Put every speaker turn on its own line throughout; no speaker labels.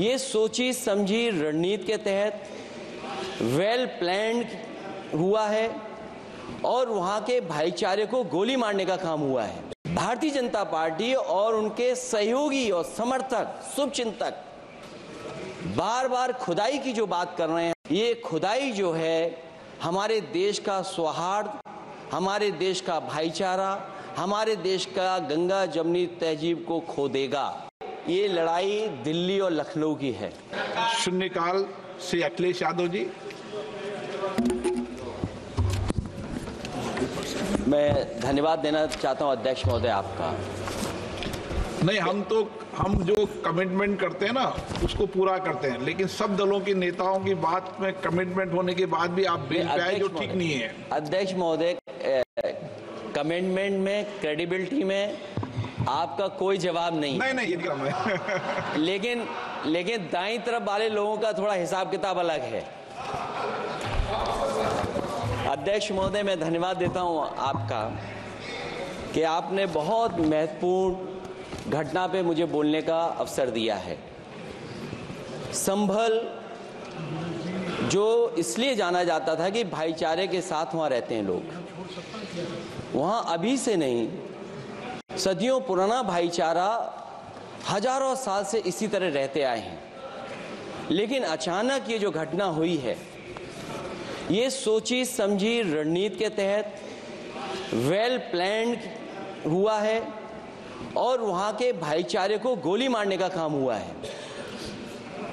ये सोची समझी रणनीति के तहत वेल प्लान्ड हुआ है और वहां के भाईचारे को गोली मारने का काम हुआ है। भारतीय जनता पार्टी और उनके सहयोगी और समर्थक, शुभचिंतक बार बार खुदाई की जो बात कर रहे हैं, ये खुदाई जो है हमारे देश का सौहार्द, हमारे देश का भाईचारा, हमारे देश का गंगा जमनी तहजीब को खो देगा। ये लड़ाई दिल्ली और लखनऊ की है।
शून्यकाल से अखिलेश यादव जी।
मैं धन्यवाद देना चाहता हूं अध्यक्ष महोदय आपका।
नहीं, हम जो कमिटमेंट करते हैं ना उसको पूरा करते हैं, लेकिन सब दलों के नेताओं की बात में कमिटमेंट होने के बाद भी आप बेंच पे आए जो ठीक नहीं है।
अध्यक्ष महोदय, कमिटमेंट में, क्रेडिबिलिटी में आपका कोई जवाब नहीं।
नहीं ये कम है।
लेकिन दाईं तरफ वाले लोगों का थोड़ा हिसाब किताब अलग है। अध्यक्ष महोदय, मैं धन्यवाद देता हूं आपका कि आपने बहुत महत्वपूर्ण घटना पे मुझे बोलने का अवसर दिया है। संभल जो इसलिए जाना जाता था कि भाईचारे के साथ वहां रहते हैं लोग, वहां अभी से नहीं, सदियों पुराना भाईचारा हजारों साल से इसी तरह रहते आए हैं। लेकिन अचानक ये जो घटना हुई है, ये सोची समझी रणनीति के तहत वेल प्लान्ड हुआ है और वहां के भाईचारे को गोली मारने का काम हुआ है।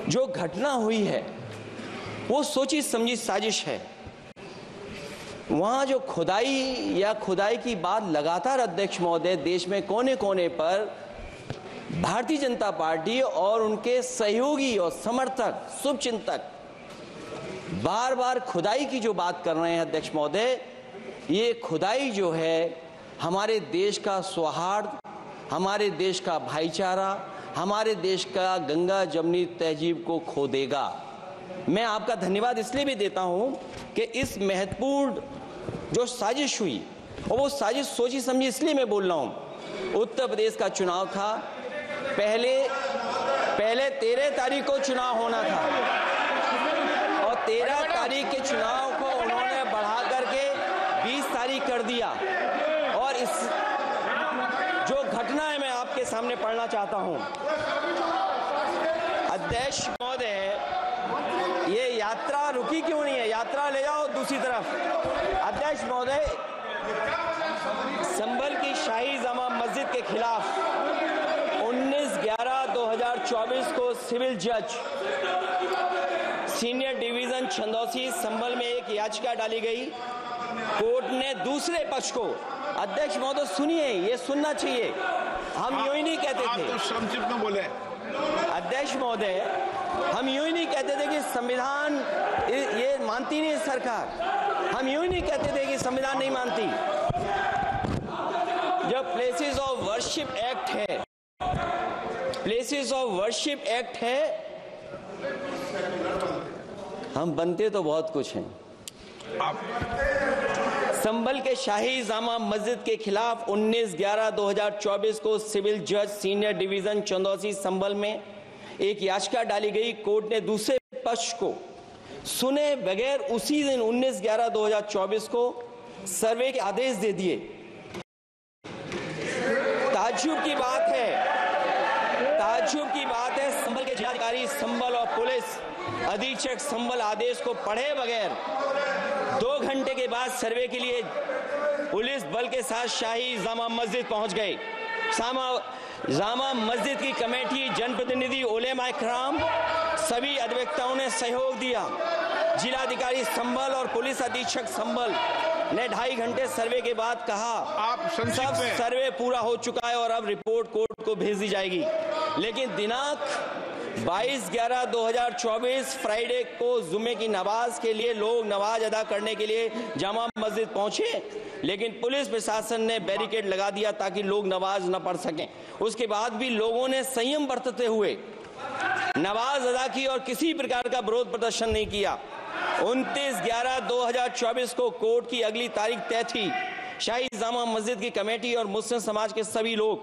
जो घटना हुई है वो सोची समझी साजिश है। वहां जो खुदाई की बात लगातार अध्यक्ष महोदय देश में कोने कोने पर भारतीय जनता पार्टी और उनके सहयोगी और समर्थक, शुभचिंतक बार बार खुदाई की जो बात कर रहे हैं अध्यक्ष महोदय, ये खुदाई जो है हमारे देश का सौहार्द, हमारे देश का भाईचारा, हमारे देश का गंगा जमनी तहजीब को खो देगा। मैं आपका धन्यवाद इसलिए भी देता हूं कि इस महत्वपूर्ण जो साजिश हुई, और वो साजिश सोची समझी इसलिए मैं बोल रहा हूं। उत्तर प्रदेश का चुनाव था, पहले 13 तारीख को चुनाव होना था और 13 तारीख के चुनाव को उन्होंने बढ़ा करके 20 तारीख कर दिया। और इस जो घटना है मैं आपके सामने पढ़ना चाहता हूं। अध्यक्ष महोदय, ये यात्रा रुकी क्यों नहीं है? यात्रा ले जाओ दूसरी तरफ। अध्यक्ष महोदय, संभल की शाही जामा मस्जिद के खिलाफ 19/11/2024 को सिविल जज सीनियर डिवीजन छंदौसी संभल में एक याचिका डाली गई। कोर्ट ने दूसरे पक्ष को, अध्यक्ष महोदय सुनिए, ये सुनना चाहिए, हम यूं ही नहीं कहते थे।
आप तो संक्षिप्त में बोले।
अध्यक्ष महोदय, हम यूं ही नहीं कहते थे कि संविधान ये मानती नहीं सरकार। हम यूं ही नहीं कहते थे कि संविधान नहीं मानती। जब प्लेसेस ऑफ वर्शिप एक्ट है, प्लेसेस ऑफ वर्शिप एक्ट है, हम बनते तो बहुत कुछ हैं। संभल के शाही जामा मस्जिद के खिलाफ 19/11/2024 को सिविल जज सीनियर डिवीजन चंदौसी संभल में एक याचिका डाली गई। कोर्ट ने दूसरे पक्ष को सुने बगैर उसी दिन 19/11/2024 को सर्वे के आदेश दे दिए। ताज्जुब की बात है, संभल के जिलाधिकारी संभल और पुलिस अधीक्षक संभल आदेश को पढ़े बगैर 2 घंटे के बाद सर्वे के लिए पुलिस बल के साथ शाही जामा मस्जिद पहुंच गए। जामा मस्जिद की कमेटी, जनप्रतिनिधि, उलेमा इकराम, सभी अधिवक्ताओं ने सहयोग दिया। जिलाधिकारी संभल और पुलिस अधीक्षक संभल ने 2.5 घंटे सर्वे के बाद कहा,
आप
सब सर्वे पूरा हो चुका है और अब रिपोर्ट कोर्ट को भेज दी जाएगी। लेकिन दिनांक 22/11/2024 फ्राइडे को जुमे की नमाज के लिए लोग नमाज अदा करने के लिए जामा मस्जिद पहुंचे, लेकिन पुलिस प्रशासन ने बैरिकेड लगा दिया ताकि लोग नमाज न पढ़ सकें। उसके बाद भी लोगों ने संयम बरतते हुए नमाज अदा की और किसी प्रकार का विरोध प्रदर्शन नहीं किया। 29/11/2024 को कोर्ट की अगली तारीख तय थी। शाही जामा मस्जिद की कमेटी और मुस्लिम समाज के सभी लोग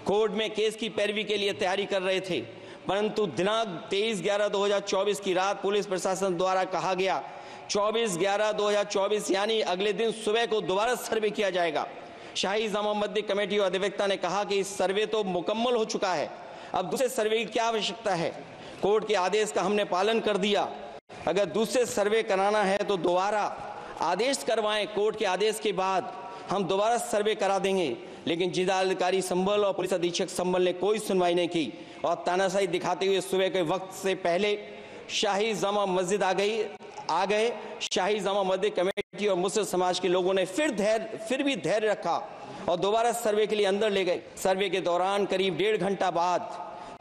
कोर्ट में केस की पैरवी के लिए तैयारी कर रहे थे। परंतु दिनांक 23/11/2024 की रात पुलिस प्रशासन द्वारा कहा गया 24/11/2024 यानी अगले दिन सुबह को दोबारा सर्वे किया जाएगा। शाही जामा मस्जिद कमेटी और अधिवक्ता ने कहा कि इस सर्वे तो मुकम्मल हो चुका है, अब दूसरे सर्वे की क्या आवश्यकता है। कोर्ट के आदेश का हमने पालन कर दिया, अगर दूसरे सर्वे कराना है तो दोबारा आदेश करवाएं, कोर्ट के आदेश के बाद हम दोबारा सर्वे करा देंगे। लेकिन जिलाधिकारी संभल और पुलिस अधीक्षक संभल ने कोई सुनवाई नहीं की और तानाशाही दिखाते हुए सुबह के वक्त से पहले शाही जामा मस्जिद आ गए। शाही जामा मस्जिद कमेटी और मुस्लिम समाज के लोगों ने फिर भी धैर्य रखा और दोबारा सर्वे के लिए अंदर ले गए। सर्वे के दौरान करीब 1.5 घंटा बाद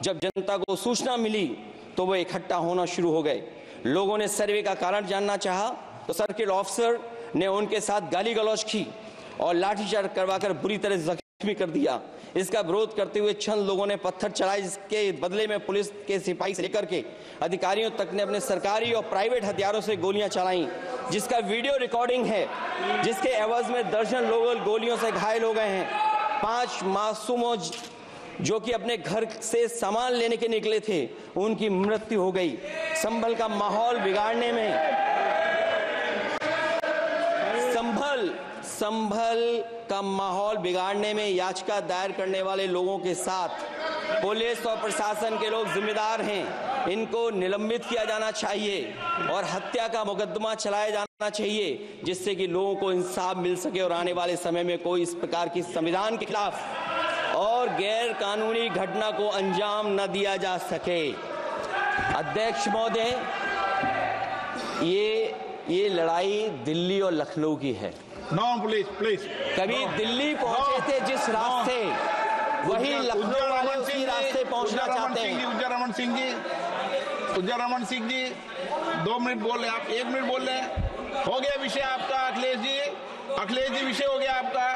जब जनता को सूचना मिली तो वो इकट्ठा होना शुरू हो गए। लोगों ने सर्वे का कारण जानना चाहा तो सर्किल ऑफिसर ने उनके साथ गाली गलौज की और लाठीचार्ज करवाकर बुरी तरह जख्मी कर दिया। इसका विरोध करते हुए चंद लोगों ने पत्थर चलाए, जिसके बदले में पुलिस के सिपाही से लेकर के अधिकारियों तक ने अपने सरकारी और प्राइवेट हथियारों से गोलियां चलाई, जिसका वीडियो रिकॉर्डिंग है, जिसके एवज में दर्जन लोग गोलियों से घायल हो गए हैं। 5 मासूमों जो कि अपने घर से सामान लेने के निकले थे, उनकी मृत्यु हो गई। संभल का माहौल बिगाड़ने में संभल का माहौल बिगाड़ने में याचिका दायर करने वाले लोगों के साथ पुलिस और प्रशासन के लोग जिम्मेदार हैं। इनको निलंबित किया जाना चाहिए और हत्या का मुकदमा चलाया जाना चाहिए, जिससे कि लोगों को इंसाफ मिल सके और आने वाले समय में कोई इस प्रकार की संविधान के खिलाफ और गैर कानूनी घटना को अंजाम न दिया जा सके। अध्यक्ष महोदय, ये लड़ाई दिल्ली और लखनऊ की है।
नो प्लीज
कभी दिल्ली पहुंचे थे जिस रास्ते, वही लखनऊ वाले उसी रास्ते पहुंचना चाहते हैं।
उज्जर रमन सिंह जी 2 मिनट बोल रहे, आप 1 मिनट बोल रहे हैं। हो गया विषय आपका अखिलेश जी, विषय हो गया आपका।